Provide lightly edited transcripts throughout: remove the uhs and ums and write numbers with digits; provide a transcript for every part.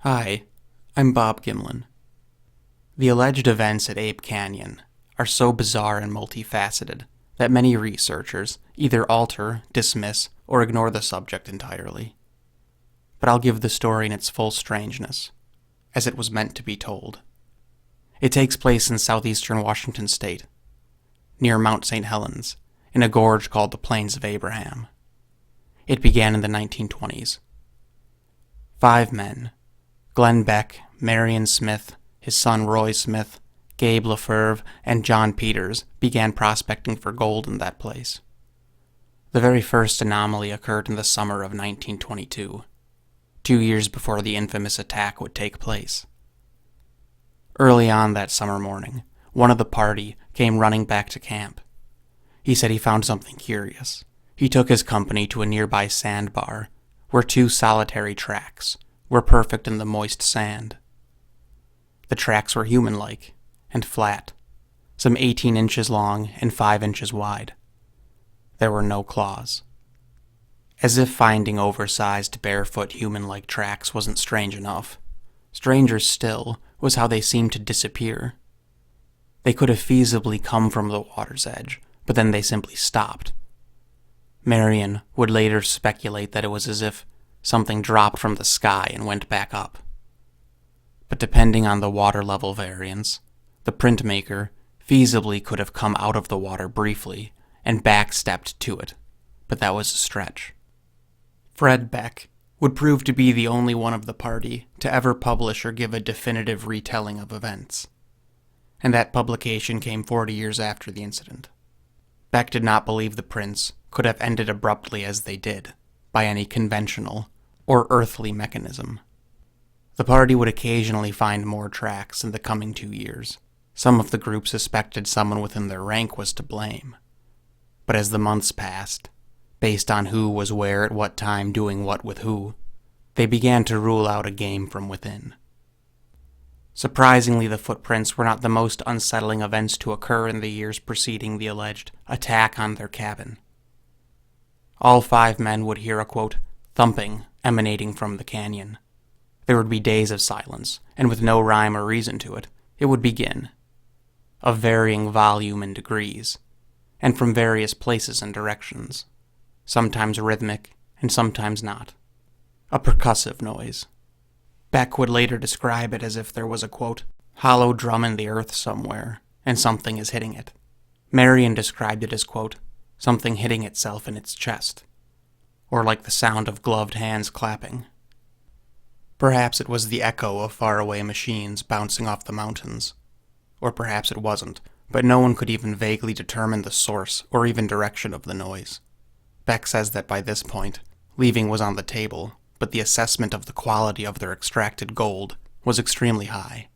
Hi, I'm Bob Gimlin. The alleged events at Ape Canyon are so bizarre and multifaceted that many researchers either alter, dismiss, or ignore the subject entirely. But I'll give the story in its full strangeness, as it was meant to be told. It takes place in southeastern Washington state, near Mount St. Helens, in a gorge called the Plains of Abraham. It began in the 1920s. 5 men, Glenn Beck, Marion Smith, his son Roy Smith, Gabe LaFerve, and John Peters, began prospecting for gold in that place. The very first anomaly occurred in the summer of 1922, 2 years before the infamous attack would take place. Early on that summer morning, one of the party came running back to camp. He said he found something curious. He took his company to a nearby sandbar, where 2 solitary tracks were perfect in the moist sand. The tracks were human-like and flat, some 18 inches long and 5 inches wide. There were no claws. As if finding oversized, barefoot, human-like tracks wasn't strange enough, stranger still was how they seemed to disappear. They could have feasibly come from the water's edge, but then they simply stopped. Marion would later speculate that it was as if something dropped from the sky and went back up. But depending on the water level variance, the printmaker feasibly could have come out of the water briefly and backstepped to it, but that was a stretch. Fred Beck would prove to be the only one of the party to ever publish or give a definitive retelling of events, and that publication came 40 years after the incident. Beck did not believe the prints could have ended abruptly as they did, by any conventional or earthly mechanism. The party would occasionally find more tracks in the coming 2 years. Some of the group suspected someone within their rank was to blame. But as the months passed, based on who was where at what time doing what with who, they began to rule out a game from within. Surprisingly, the footprints were not the most unsettling events to occur in the years preceding the alleged attack on their cabin. All 5 men would hear a, quote, thumping emanating from the canyon. There would be days of silence, and with no rhyme or reason to it, it would begin, of varying volume and degrees, and from various places and directions, sometimes rhythmic and sometimes not. A percussive noise. Beck would later describe it as if there was a, quote, hollow drum in the earth somewhere, and something is hitting it. Marion described it as, quote, something hitting itself in its chest, or like the sound of gloved hands clapping. Perhaps it was the echo of faraway machines bouncing off the mountains. Or perhaps it wasn't, but no one could even vaguely determine the source or even direction of the noise. Beck says that by this point, leaving was on the table, but the assessment of the quality of their extracted gold was extremely high.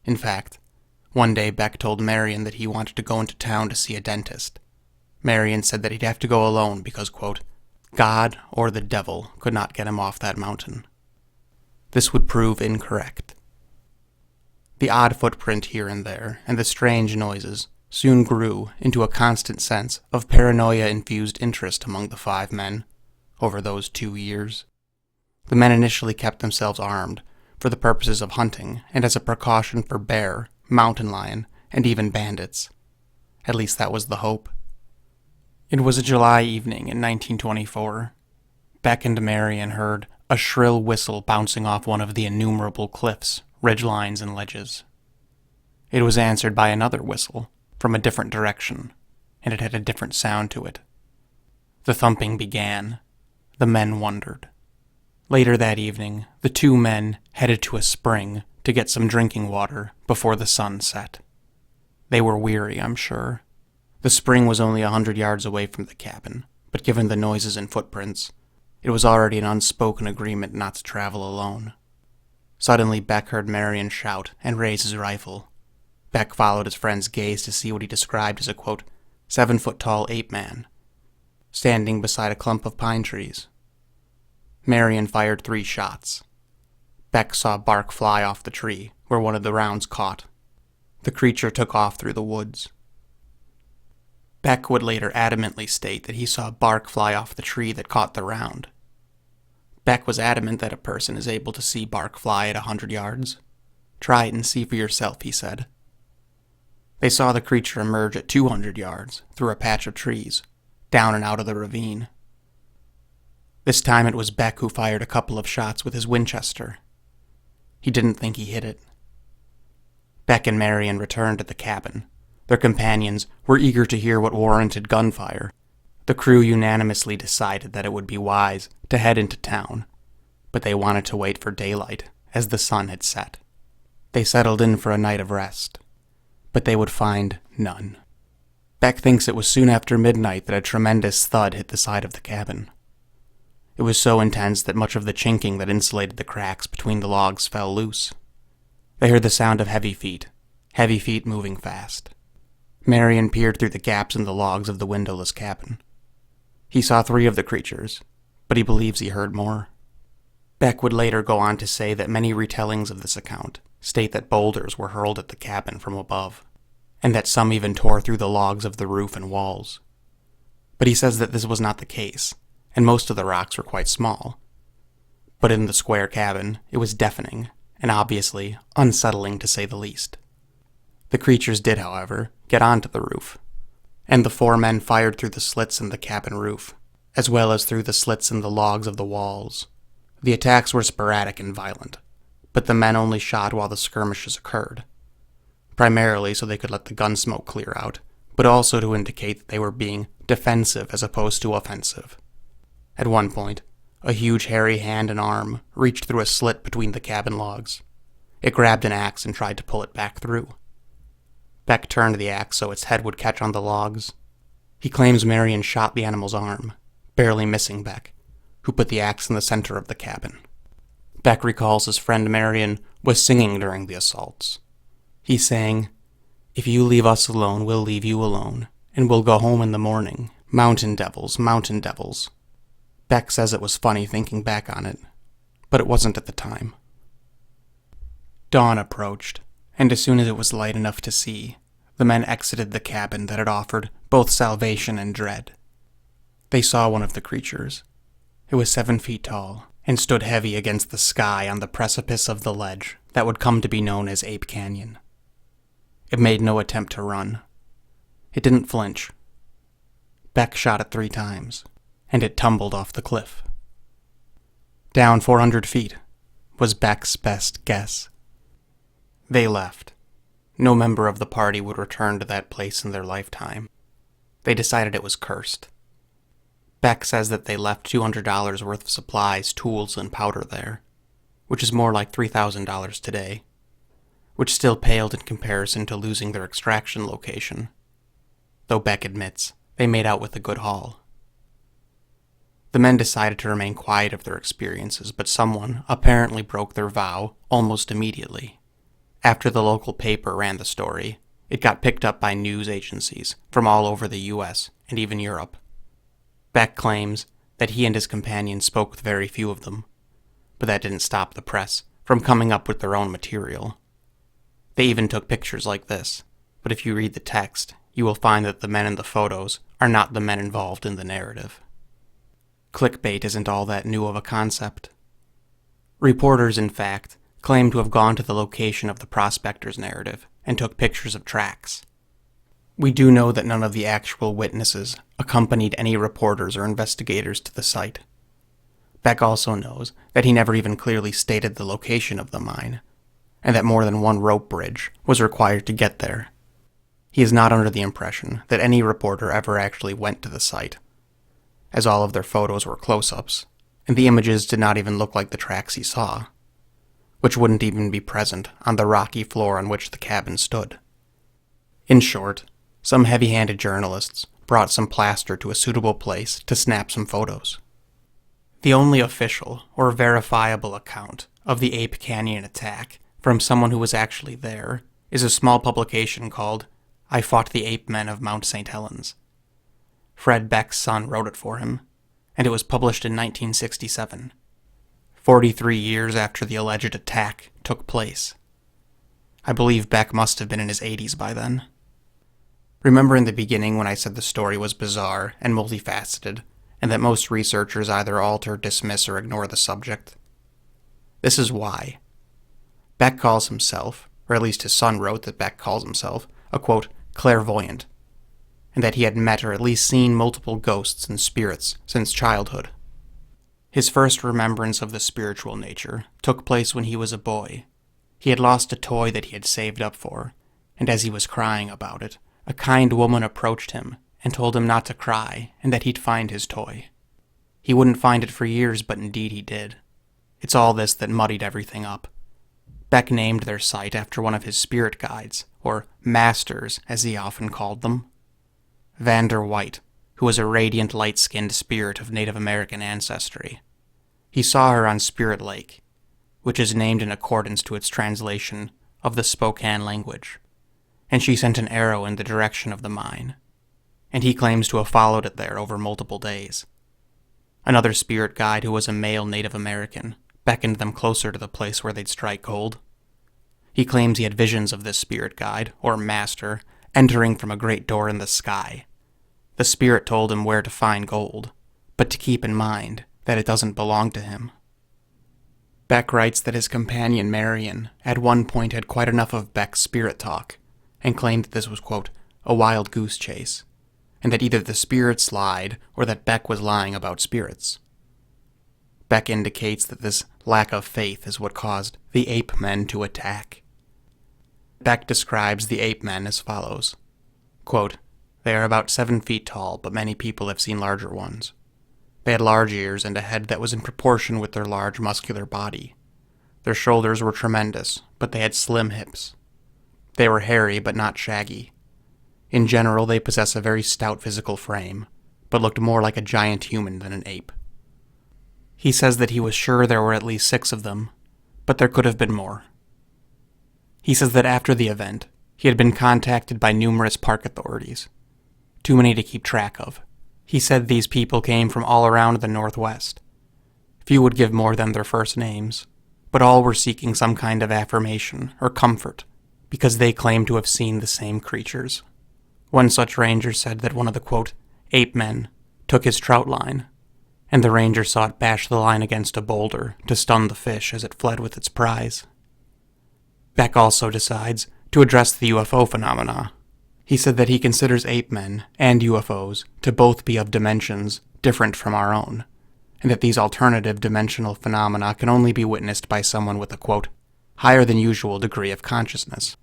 In fact, one day Beck told Marion that he wanted to go into town to see a dentist. Marion said that he'd have to go alone because, quote, God or the devil could not get him off that mountain. This would prove incorrect. The odd footprint here and there, and the strange noises, soon grew into a constant sense of paranoia-infused interest among the 5 men over those 2 years. The men initially kept themselves armed for the purposes of hunting and as a precaution for bear, mountain lion, and even bandits. At least that was the hope. It was a July evening in 1924. Beck and Marion heard a shrill whistle bouncing off one of the innumerable cliffs, ridgelines, and ledges. It was answered by another whistle from a different direction, and it had a different sound to it. The thumping began. The men wondered. Later that evening, the 2 men headed to a spring to get some drinking water before the sun set. They were weary, I'm sure. The spring was only 100 yards away from the cabin, but given the noises and footprints, it was already an unspoken agreement not to travel alone. Suddenly, Beck heard Marion shout and raise his rifle. Beck followed his friend's gaze to see what he described as a, quote, 7-foot-tall ape man, standing beside a clump of pine trees. Marion fired 3 shots. Beck saw bark fly off the tree, where one of the rounds caught. The creature took off through the woods. Beck would later adamantly state that he saw bark fly off the tree that caught the round. Beck was adamant that a person is able to see bark fly at 100 yards. Try it and see for yourself, he said. They saw the creature emerge at 200 yards through a patch of trees, down and out of the ravine. This time it was Beck who fired a couple of shots with his Winchester. He didn't think he hit it. Beck and Marion returned to the cabin. Their companions were eager to hear what warranted gunfire. The crew unanimously decided that it would be wise to head into town, but they wanted to wait for daylight, as the sun had set. They settled in for a night of rest, but they would find none. Beck thinks it was soon after midnight that a tremendous thud hit the side of the cabin. It was so intense that much of the chinking that insulated the cracks between the logs fell loose. They heard the sound of heavy feet moving fast. Marion peered through the gaps in the logs of the windowless cabin. He saw 3 of the creatures, but he believes he heard more. Beck would later go on to say that many retellings of this account state that boulders were hurled at the cabin from above, and that some even tore through the logs of the roof and walls. But he says that this was not the case, and most of the rocks were quite small. But in the square cabin, it was deafening, and obviously unsettling to say the least. The creatures did, however, get onto the roof, and the 4 men fired through the slits in the cabin roof, as well as through the slits in the logs of the walls. The attacks were sporadic and violent, but the men only shot while the skirmishes occurred, primarily so they could let the gun smoke clear out, but also to indicate that they were being defensive as opposed to offensive. At one point, a huge hairy hand and arm reached through a slit between the cabin logs. It grabbed an axe and tried to pull it back through. Beck turned the axe so its head would catch on the logs. He claims Marion shot the animal's arm, barely missing Beck, who put the axe in the center of the cabin. Beck recalls his friend Marion was singing during the assaults. He sang, "If you leave us alone, we'll leave you alone, and we'll go home in the morning. Mountain devils, mountain devils." Beck says it was funny thinking back on it, but it wasn't at the time. Dawn approached, and as soon as it was light enough to see, the men exited the cabin that had offered both salvation and dread. They saw one of the creatures. It was 7 feet tall, and stood heavy against the sky on the precipice of the ledge that would come to be known as Ape Canyon. It made no attempt to run. It didn't flinch. Beck shot it 3 times, and it tumbled off the cliff. Down 400 feet was Beck's best guess. They left. No member of the party would return to that place in their lifetime. They decided it was cursed. Beck says that they left $200 worth of supplies, tools, and powder there, which is more like $3,000 today, which still paled in comparison to losing their extraction location, though Beck admits they made out with a good haul. The men decided to remain quiet of their experiences, but someone apparently broke their vow almost immediately. After the local paper ran the story, it got picked up by news agencies from all over the US and even Europe. Beck claims that he and his companions spoke with very few of them, but that didn't stop the press from coming up with their own material. They even took pictures like this, but if you read the text, you will find that the men in the photos are not the men involved in the narrative. Clickbait isn't all that new of a concept. Reporters, in fact, claim to have gone to the location of the prospector's narrative and took pictures of tracks. We do know that none of the actual witnesses accompanied any reporters or investigators to the site. Beck also knows that he never even clearly stated the location of the mine, and that more than one rope bridge was required to get there. He is not under the impression that any reporter ever actually went to the site, as all of their photos were close-ups, and the images did not even look like the tracks he saw, which wouldn't even be present on the rocky floor on which the cabin stood. In short, some heavy-handed journalists brought some plaster to a suitable place to snap some photos. The only official or verifiable account of the Ape Canyon attack from someone who was actually there is a small publication called "I Fought the Ape Men of Mount St. Helens." Fred Beck's son wrote it for him, and it was published in 1967, 43 years after the alleged attack took place. I believe Beck must have been in his 80s by then. Remember in the beginning when I said the story was bizarre and multifaceted, and that most researchers either alter, dismiss, or ignore the subject. This is why. Beck calls himself, or at least his son wrote that Beck calls himself, a quote, clairvoyant, and that he had met or at least seen multiple ghosts and spirits since childhood. His first remembrance of the spiritual nature took place when he was a boy. He had lost a toy that he had saved up for, and as he was crying about it, a kind woman approached him and told him not to cry and that he'd find his toy. He wouldn't find it for years, but indeed he did. It's all this that muddied everything up. Beck named their site after one of his spirit guides, or masters as he often called them. Vander White, who was a radiant, light-skinned spirit of Native American ancestry. He saw her on Spirit Lake, which is named in accordance to its translation of the Spokane language, and she sent an arrow in the direction of the mine, and he claims to have followed it there over multiple days. Another spirit guide, who was a male Native American, beckoned them closer to the place where they'd strike gold. He claims he had visions of this spirit guide, or master, entering from a great door in the sky. The spirit told him where to find gold, but to keep in mind that it doesn't belong to him. Beck writes that his companion Marion at one point had quite enough of Beck's spirit talk, and claimed that this was, quote, a wild goose chase, and that either the spirits lied or that Beck was lying about spirits. Beck indicates that this lack of faith is what caused the ape men to attack. Beck describes the ape men as follows, quote, they are about 7 feet tall, but many people have seen larger ones. They had large ears and a head that was in proportion with their large muscular body. Their shoulders were tremendous, but they had slim hips. They were hairy but not shaggy. In general, they possess a very stout physical frame, but looked more like a giant human than an ape. He says that he was sure there were at least 6 of them, but there could have been more. He says that after the event, he had been contacted by numerous park authorities. Too many to keep track of. He said these people came from all around the Northwest. Few would give more than their first names, but all were seeking some kind of affirmation or comfort, because they claimed to have seen the same creatures. One such ranger said that one of the, quote, ape men took his trout line, and the ranger saw it bash the line against a boulder to stun the fish as it fled with its prize. Beck also decides to address the UFO phenomena. He said that he considers ape men and UFOs to both be of dimensions different from our own, and that these alternative dimensional phenomena can only be witnessed by someone with a, quote, higher than usual degree of consciousness.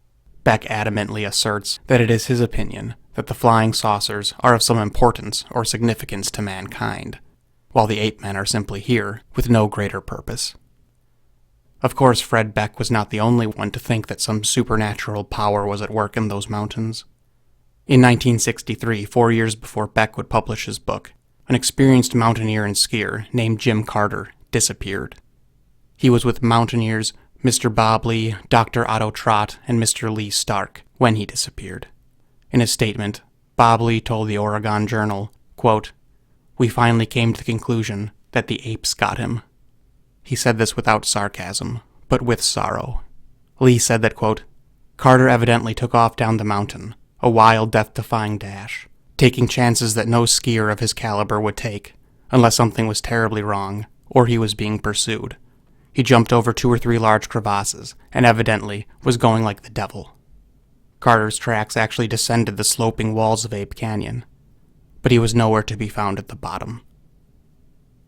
Beck adamantly asserts that it is his opinion that the flying saucers are of some importance or significance to mankind, while the ape men are simply here with no greater purpose. Of course, Fred Beck was not the only one to think that some supernatural power was at work in those mountains. In 1963, 4 years before Beck would publish his book, an experienced mountaineer and skier named Jim Carter disappeared. He was with mountaineers Mr. Bob Lee, Dr. Otto Trott, and Mr. Lee Stark when he disappeared. In a statement, Bob Lee told the Oregon Journal, quote, we finally came to the conclusion that the apes got him. He said this without sarcasm, but with sorrow. Lee said that, quote, Carter evidently took off down the mountain, a wild, death-defying dash, taking chances that no skier of his caliber would take, unless something was terribly wrong, or he was being pursued. He jumped over 2 or 3 large crevasses, and evidently was going like the devil. Carter's tracks actually descended the sloping walls of Ape Canyon, but he was nowhere to be found at the bottom.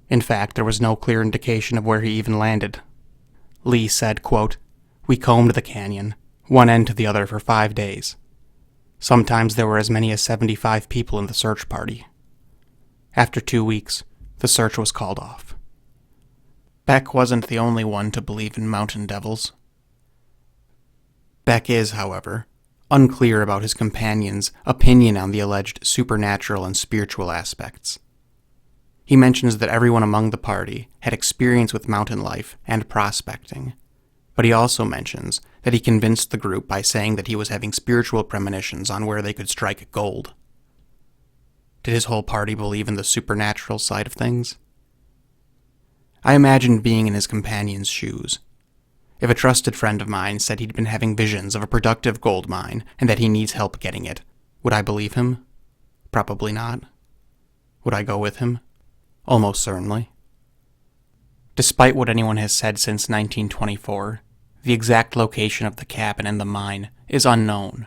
In fact, there was no clear indication of where he even landed. Lee said, quote, we combed the canyon, one end to the other for 5 days. Sometimes there were as many as 75 people in the search party. After 2 weeks, the search was called off. Beck wasn't the only one to believe in mountain devils. Beck is, however, unclear about his companion's opinion on the alleged supernatural and spiritual aspects. He mentions that everyone among the party had experience with mountain life and prospecting, but he also mentions that he convinced the group by saying that he was having spiritual premonitions on where they could strike gold. Did his whole party believe in the supernatural side of things? I imagined being in his companion's shoes. If a trusted friend of mine said he'd been having visions of a productive gold mine and that he needs help getting it, would I believe him? Probably not. Would I go with him? Almost certainly. Despite what anyone has said since 1924, the exact location of the cabin and the mine is unknown.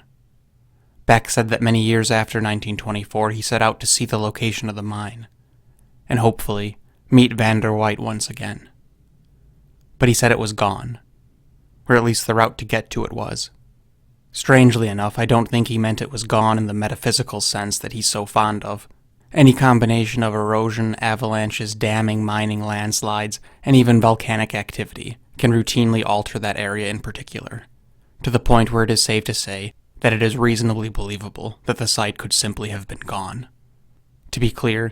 Beck said that many years after 1924 he set out to see the location of the mine, and hopefully meet Vander White once again. But he said it was gone, or at least the route to get to it was. Strangely enough, I don't think he meant it was gone in the metaphysical sense that he's so fond of. Any combination of erosion, avalanches, damming, mining, landslides, and even volcanic activity can routinely alter that area in particular, to the point where it is safe to say that it is reasonably believable that the site could simply have been gone. To be clear,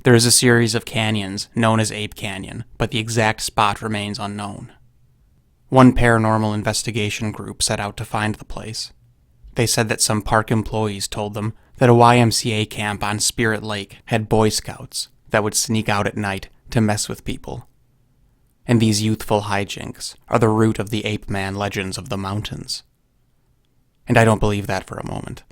there is a series of canyons known as Ape Canyon, but the exact spot remains unknown. One paranormal investigation group set out to find the place. They said that some park employees told them that a YMCA camp on Spirit Lake had Boy Scouts that would sneak out at night to mess with people. And these youthful hijinks are the root of the ape man legends of the mountains. And I don't believe that for a moment.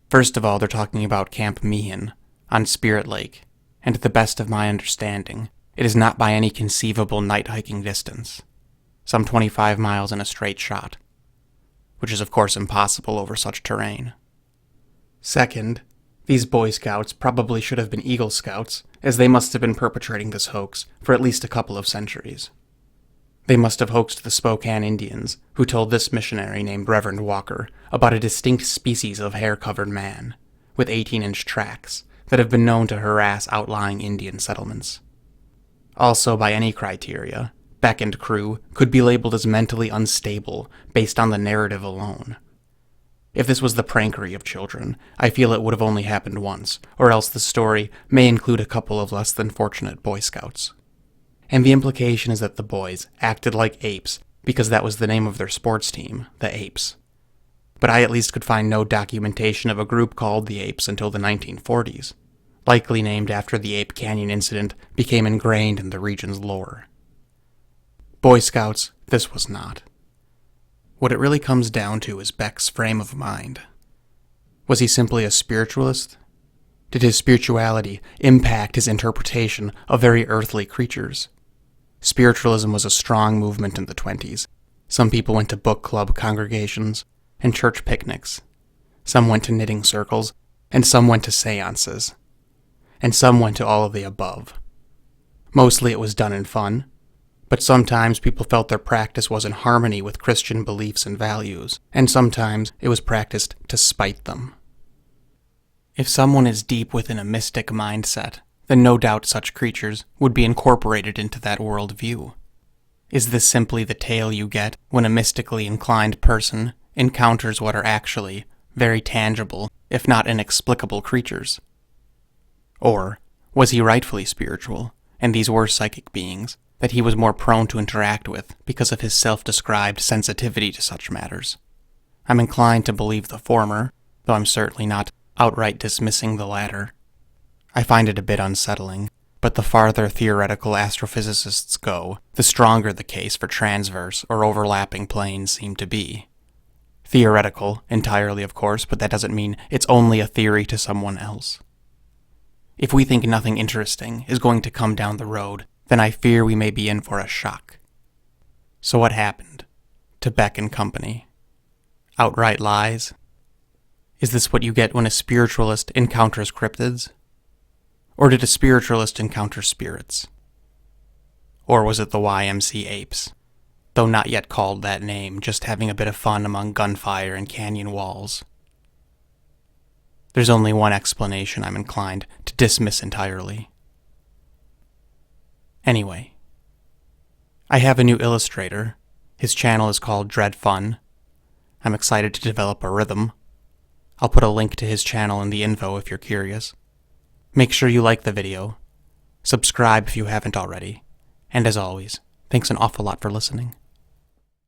First of all, they're talking about Camp Meehan on Spirit Lake, and to the best of my understanding, it is not by any conceivable night hiking distance, some 25 miles in a straight shot, which is of course impossible over such terrain. Second, these Boy Scouts probably should have been Eagle Scouts, as they must have been perpetrating this hoax for at least a couple of centuries. They must have hoaxed the Spokane Indians, who told this missionary named Reverend Walker about a distinct species of hair-covered man, with 18-inch tracks, that have been known to harass outlying Indian settlements. Also, by any criteria, Beck and crew could be labeled as mentally unstable based on the narrative alone. If this was the prankery of children, I feel it would have only happened once, or else the story may include a couple of less than fortunate Boy Scouts. And the implication is that the boys acted like apes because that was the name of their sports team, the Apes. But I at least could find no documentation of a group called the Apes until the 1940s, likely named after the Ape Canyon incident became ingrained in the region's lore. Boy Scouts, this was not. What it really comes down to is Beck's frame of mind. Was he simply a spiritualist? Did his spirituality impact his interpretation of very earthly creatures? Spiritualism was a strong movement in the 20s. Some people went to book club congregations and church picnics. Some went to knitting circles, and some went to seances. And some went to all of the above. Mostly it was done in fun, but sometimes people felt their practice was in harmony with Christian beliefs and values, and sometimes it was practiced to spite them. If someone is deep within a mystic mindset, then no doubt such creatures would be incorporated into that worldview. Is this simply the tale you get when a mystically inclined person encounters what are actually very tangible, if not inexplicable creatures? Or was he rightfully spiritual, and these were psychic beings that he was more prone to interact with because of his self-described sensitivity to such matters? I'm inclined to believe the former, though I'm certainly not outright dismissing the latter. I find it a bit unsettling, but the farther theoretical astrophysicists go, the stronger the case for transverse or overlapping planes seem to be. Theoretical, entirely of course, but that doesn't mean it's only a theory to someone else. If we think nothing interesting is going to come down the road, then I fear we may be in for a shock. So what happened to Beck and company? Outright lies? Is this what you get when a spiritualist encounters cryptids? Or did a spiritualist encounter spirits? Or was it the YMC Apes, though not yet called that name, just having a bit of fun among gunfire and canyon walls? There's only one explanation I'm inclined to dismiss entirely. Anyway, I have a new illustrator. His channel is called Dread Fun. I'm excited to develop a rhythm. I'll put a link to his channel in the info if you're curious. Make sure you like the video, subscribe if you haven't already, and as always, thanks an awful lot for listening.